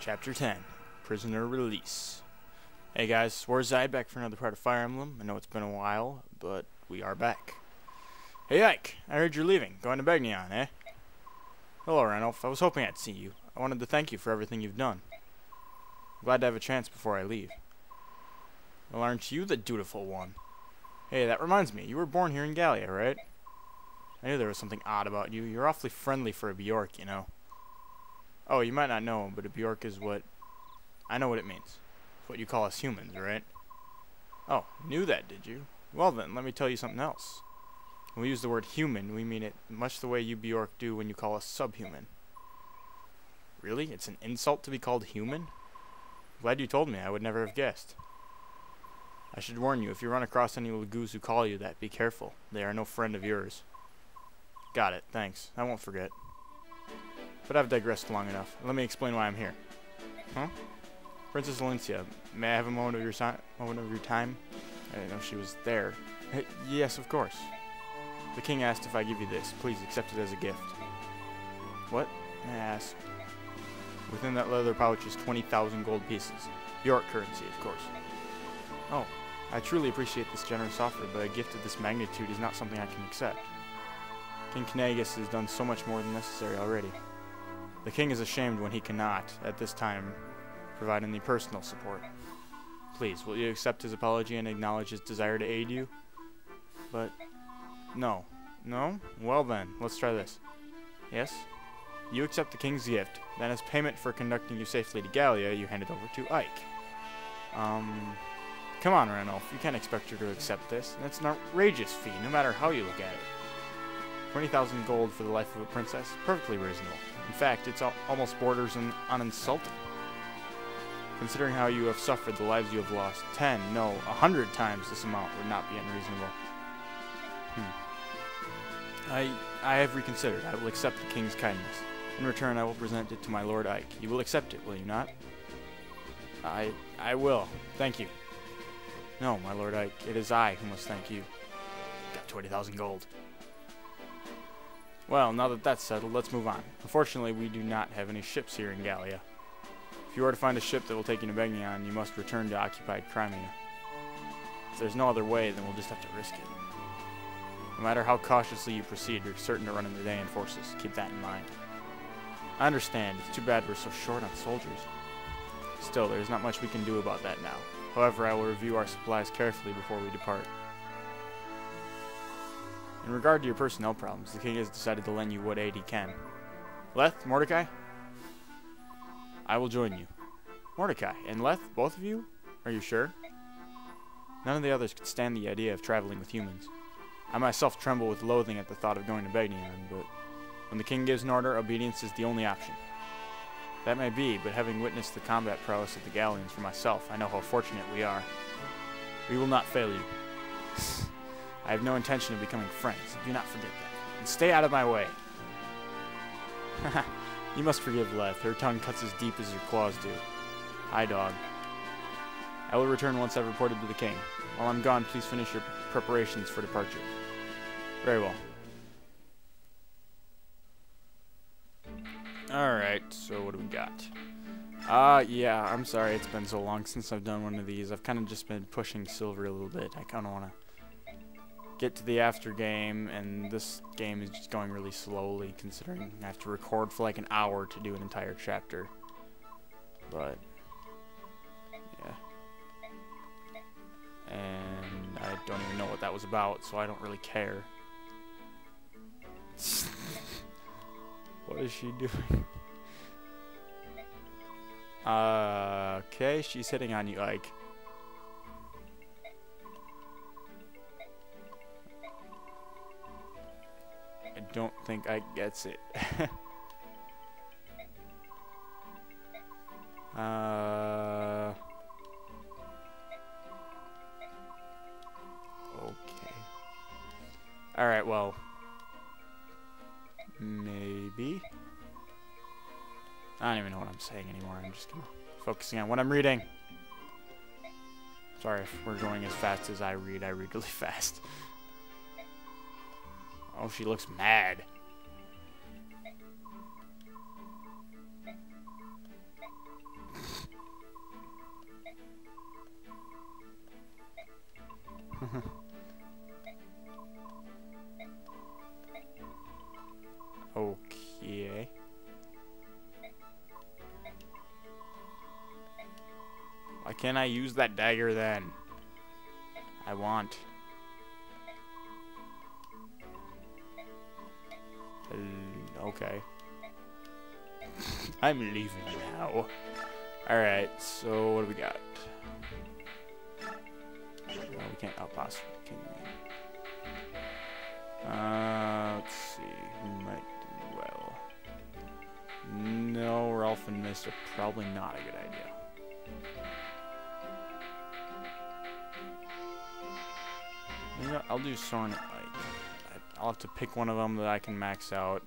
Chapter 10, Prisoner Release. Hey guys, Warzide back for another part of Fire Emblem. I know it's been a while, but we are back. Hey Ike, I heard you're leaving. Going to Begnion, eh? Hello Ranulph, I was hoping I'd see you. I wanted to thank you for everything you've done. Glad to have a chance before I leave. Well, aren't you the dutiful one? Hey, that reminds me, you were born here in Gallia, right? I knew there was something odd about you. You're awfully friendly for a Bjork, you know. Oh, you might not know, but a Bjork is what... I know what it means. It's what you call us humans, right? Oh, knew that, did you? Well then, let me tell you something else. When we use the word human, we mean it much the way you Bjork do when you call us subhuman. Really? It's an insult to be called human? Glad you told me. I would never have guessed. I should warn you, if you run across any Lagoos who call you that, be careful. They are no friend of yours. Got it. Thanks. I won't forget. But I've digressed long enough. Let me explain why I'm here. Huh? Princess Valencia, may I have a moment of your time? I didn't know she was there. Yes, of course. The king asked if I give you this. Please accept it as a gift. What? I asked. Within that leather pouch is 20,000 gold pieces. York currency, of course. Oh, I truly appreciate this generous offer, but a gift of this magnitude is not something I can accept. King Knagus has done so much more than necessary already. The king is ashamed when he cannot, at this time, provide any personal support. Please, will you accept his apology and acknowledge his desire to aid you? But, no. No? Well then, let's try this. Yes? You accept the king's gift, then as payment for conducting you safely to Gallia, you hand it over to Ike. Come on, Ranulph, you can't expect her to accept this. That's an outrageous fee, no matter how you look at it. 20,000 gold for the life of a princess? Perfectly reasonable. In fact, it's almost borders on insulting. Considering how you have suffered, the lives you have lost, 10, no, 100 times this amount would not be unreasonable. I have reconsidered. I will accept the king's kindness. In return, I will present it to my lord Ike. You will accept it, will you not? I will. Thank you. No, my lord Ike, it is I who must thank you. Got 20,000 gold. Well, now that that's settled, let's move on. Unfortunately, we do not have any ships here in Gallia. If you are to find a ship that will take you to Begnion, you must return to occupied Crimea. If there's no other way, then we'll just have to risk it. No matter how cautiously you proceed, you're certain to run into Daean forces. Keep that in mind. I understand. It's too bad we're so short on soldiers. Still, there's not much we can do about that now. However, I will review our supplies carefully before we depart. In regard to your personnel problems, the king has decided to lend you what aid he can. Leth, Mordecai? I will join you. Mordecai and Leth, both of you? Are you sure? None of the others could stand the idea of traveling with humans. I myself tremble with loathing at the thought of going to Begnion, but when the king gives an order, obedience is the only option. That may be, but having witnessed the combat prowess of the Gallians for myself, I know how fortunate we are. We will not fail you. I have no intention of becoming friends. Do not forget that. And stay out of my way. Haha. You must forgive Leth. Her tongue cuts as deep as her claws do. Hi, dog. I will return once I've reported to the king. While I'm gone, please finish your preparations for departure. Very well. Alright, so what do we got? Yeah, I'm sorry it's been so long since I've done one of these. I've kind of just been pushing Silver a little bit. I kind of want to get to the after game, and this game is just going really slowly considering I have to record for like an hour to do an entire chapter. But yeah. And I don't even know what that was about, so I don't really care. What is she doing? Okay, she's hitting on you, Ike. I don't think Ike gets it. Okay. Alright, well. Maybe. I don't even know what I'm saying anymore. I'm just focusing on what I'm reading. Sorry if we're going as fast as I read. I read really fast. Oh, she looks mad. can I use that dagger then? I want. Okay. I'm leaving now. Alright, so what do we got? Well, we can't outboss, can we? Let's see. Who might do well? No, Ralph and Mist are probably not a good idea. You know, I'll do Sorn. Like, I'll have to pick one of them that I can max out.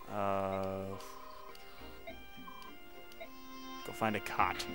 Go find a cot.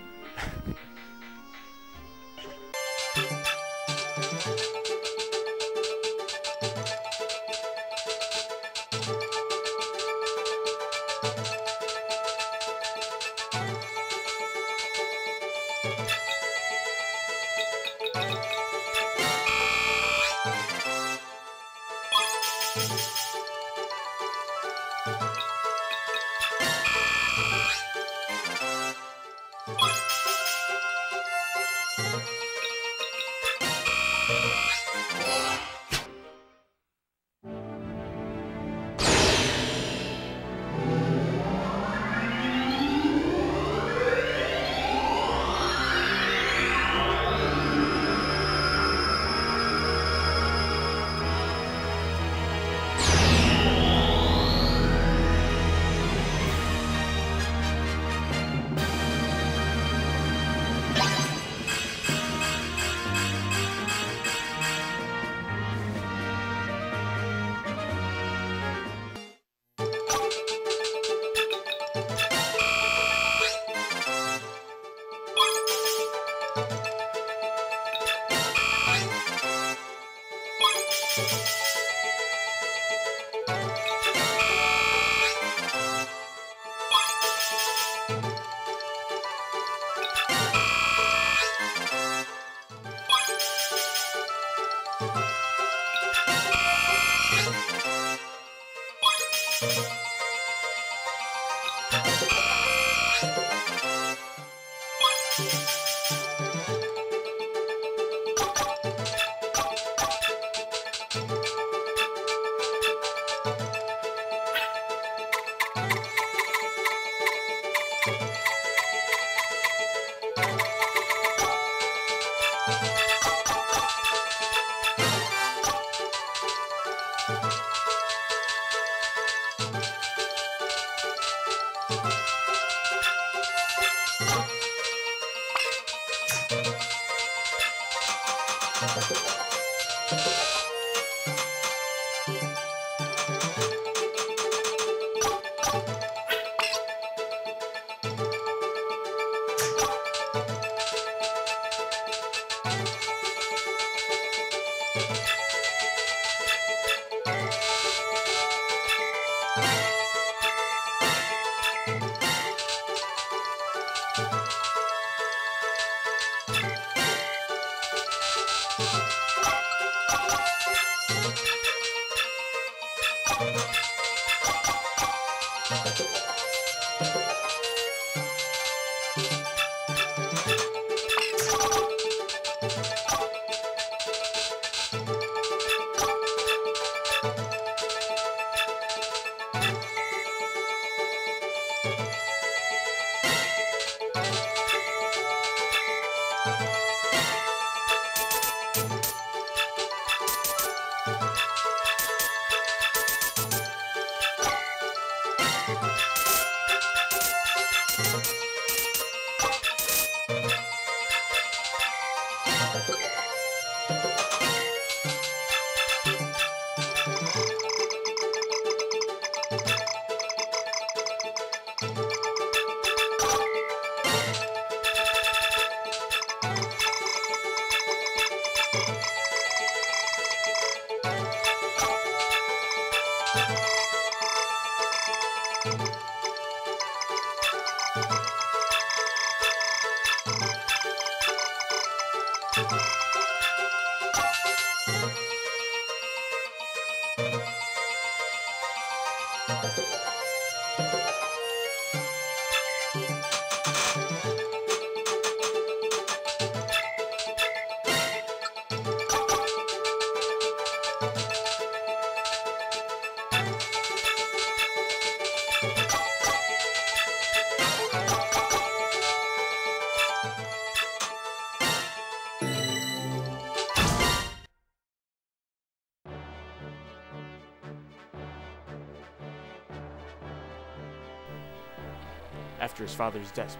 After his father's death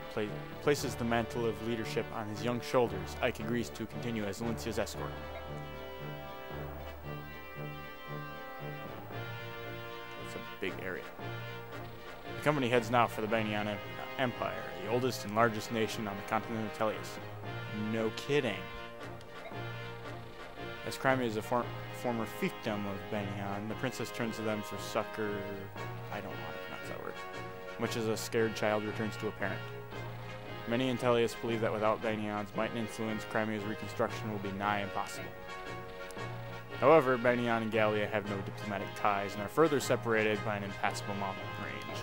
places the mantle of leadership on his young shoulders, Ike agrees to continue as Lincia's escort. It's a big area. The company heads now for the Banyan Empire, the oldest and largest nation on the continent of Tellius. No kidding. As Crimea is a former fiefdom of Banyan, the princess turns to them for succor. I don't know how to pronounce that word. Much as a scared child returns to a parent. Many in Tellius believe that without Banyan's might and influence, Crimea's reconstruction will be nigh impossible. However, Banyan and Gallia have no diplomatic ties and are further separated by an impassable mountain range.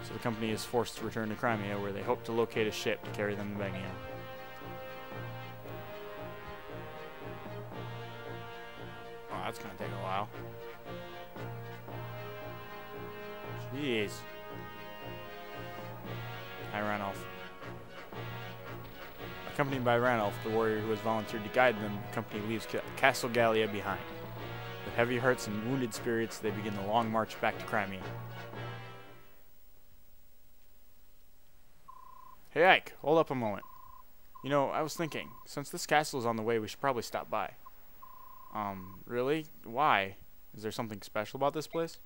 So the company is forced to return to Crimea, where they hope to locate a ship to carry them to Banyan. Oh, that's gonna take a while. Jeez. Hi, Ranulph. Accompanied by Ranulph, the warrior who has volunteered to guide them, the company leaves Castle Gallia behind. With heavy hearts and wounded spirits, they begin the long march back to Crimea. Hey Ike, hold up a moment. You know, I was thinking, since this castle is on the way, we should probably stop by. Really? Why? Is there something special about this place?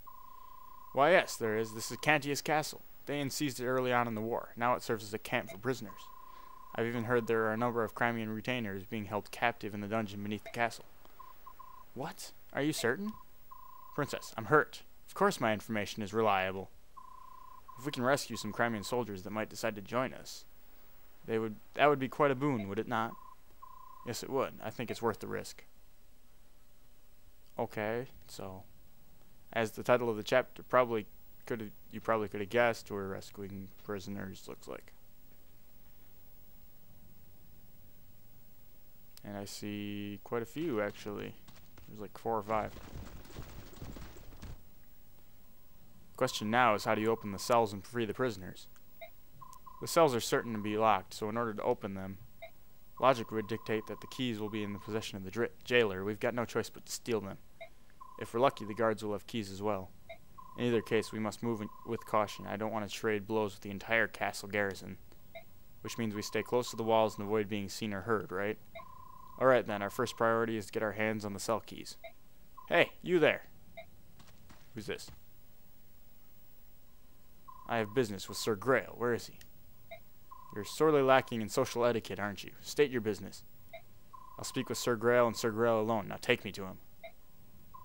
Why, yes, there is. This is Cantius Castle. Danes seized it early on in the war. Now it serves as a camp for prisoners. I've even heard there are a number of Crimean retainers being held captive in the dungeon beneath the castle. What? Are you certain? Princess, I'm hurt. Of course my information is reliable. If we can rescue some Crimean soldiers that might decide to join us, that would be quite a boon, would it not? Yes, it would. I think it's worth the risk. Okay, so as the title of the chapter you probably could have guessed, we're rescuing prisoners, looks like. And I see quite a few, actually. There's like 4 or 5. Question now is, how do you open the cells and free the prisoners? The cells are certain to be locked, so in order to open them, logic would dictate that the keys will be in the possession of the jailer. We've got no choice but to steal them. If we're lucky, the guards will have keys as well. In either case, we must move with caution. I don't want to trade blows with the entire castle garrison. Which means we stay close to the walls and avoid being seen or heard, right? Alright then, our first priority is to get our hands on the cell keys. Hey, you there! Who's this? I have business with Sir Grail. Where is he? You're sorely lacking in social etiquette, aren't you? State your business. I'll speak with Sir Grail and Sir Grail alone. Now take me to him.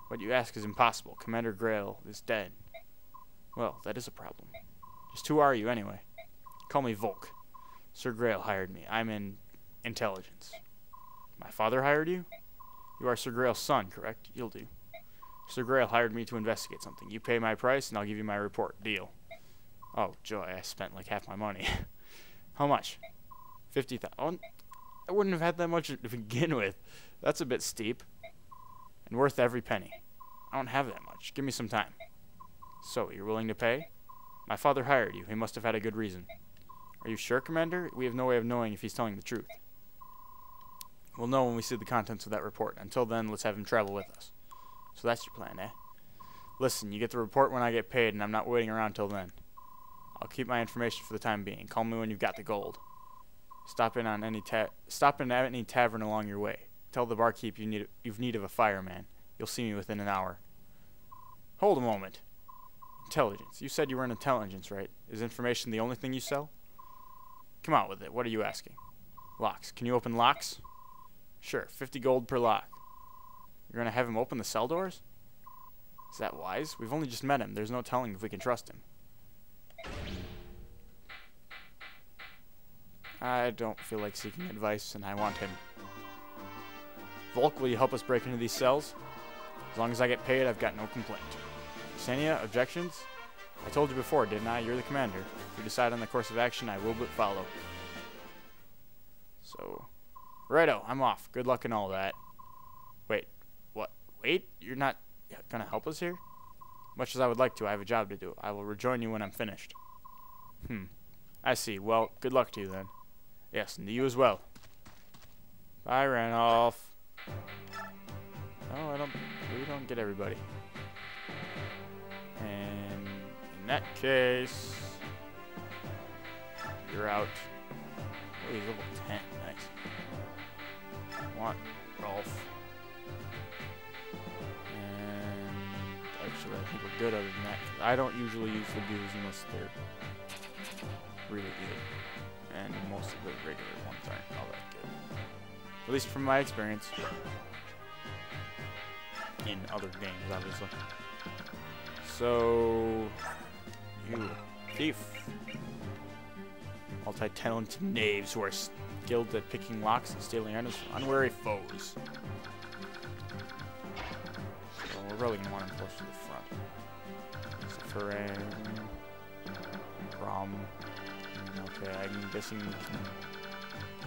What you ask is impossible. Commander Grail is dead. Well, that is a problem. Just who are you, anyway? Call me Volk. Sir Grail hired me. I'm in intelligence. My father hired you? You are Sir Grail's son, correct? You'll do. Sir Grail hired me to investigate something. You pay my price, and I'll give you my report. Deal. Oh, joy, I spent like half my money. How much? 50,000. Oh, I wouldn't have had that much to begin with. That's a bit steep. And worth every penny. I don't have that much. Give me some time. So, you're willing to pay? My father hired you. He must have had a good reason. Are you sure, Commander? We have no way of knowing if he's telling the truth. We'll know when we see the contents of that report. Until then, let's have him travel with us. So that's your plan, eh? Listen, you get the report when I get paid, and I'm not waiting around till then. I'll keep my information for the time being. Call me when you've got the gold. Stop in at any tavern along your way. Tell the barkeep you've need of a fireman. You'll see me within an hour. Hold a moment. Intelligence. You said you were in intelligence, right? Is information the only thing you sell? Come out with it. What are you asking? Locks. Can you open locks? Sure. 50 gold per lock. You're going to have him open the cell doors? Is that wise? We've only just met him. There's no telling if we can trust him. I don't feel like seeking advice, and I want him. Volk, will you help us break into these cells? As long as I get paid, I've got no complaint. Ksenia, objections? I told you before, didn't I? You're the commander. If you decide on the course of action, I will but follow. So, righto, I'm off. Good luck and all that. Wait, what? Wait? You're not gonna help us here? Much as I would like to, I have a job to do. I will rejoin you when I'm finished. I see. Well, good luck to you then. Yes, and to you as well. Bye, Ranulph. Oh, we don't get everybody. And in that case, You're out. Oh, he's level 10. Nice. I want Rolf. And actually, I think we're good other than that. 'Cause I don't usually use the duos unless they're really good. And most of the regular ones aren't all that good. At least from my experience. In other games, obviously. So, you thief. Multi-talented knaves who are skilled at picking locks and stealing items from unwary foes. So we're really going to want him close to the front. Zephyrin. Rom. Okay, I'm guessing we can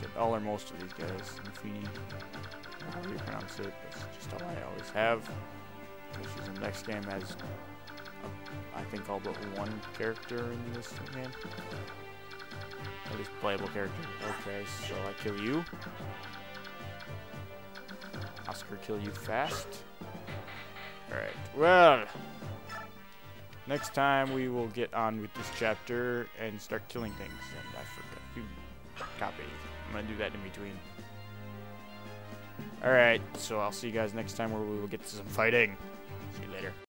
get all or most of these guys. Infini. How do you pronounce it? That's just how I always have. So she's in the next game as, I think, all but one character in this game. At least playable character. Okay, so I kill you. Oscar, kill you fast. Alright, well, next time we will get on with this chapter and start killing things. And I forgot to copy. I'm going to do that in between. Alright, so I'll see you guys next time where we will get to some fighting. See you later.